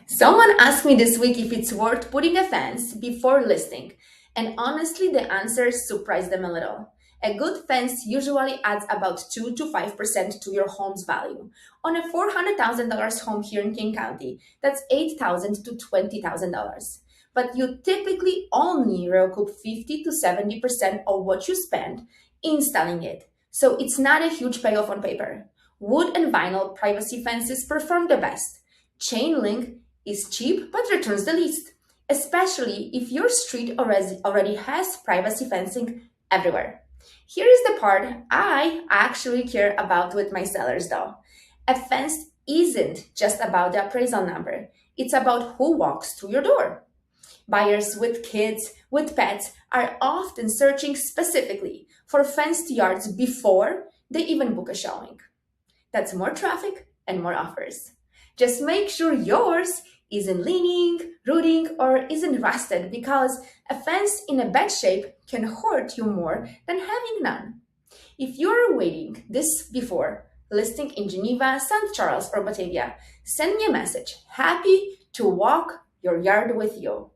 Someone asked me this week if it's worth putting a fence before listing, and honestly, the answer surprised them a little. A good fence usually adds about 2 to 5% to your home's value. On a $400,000 home here in King County, that's $8,000 to $20,000. But you typically only recoup 50 to 70% of what you spend installing it. So it's not a huge payoff on paper. Wood and vinyl privacy fences perform the best. Chain link is cheap but returns the least, especially if your street already has privacy fencing everywhere. Here is the part I actually care about with my sellers though. A fence isn't just about the appraisal number, it's about who walks through your door. Buyers with kids, with pets, are often searching specifically for fenced yards before they even book a showing. That's more traffic and more offers. Just make sure yours isn't leaning, rooting, or isn't rusted because a fence in a bad shape can hurt you more than having none. If you're waiting this before listing in Geneva, St. Charles, or Batavia, send me a message. Happy to walk your yard with you.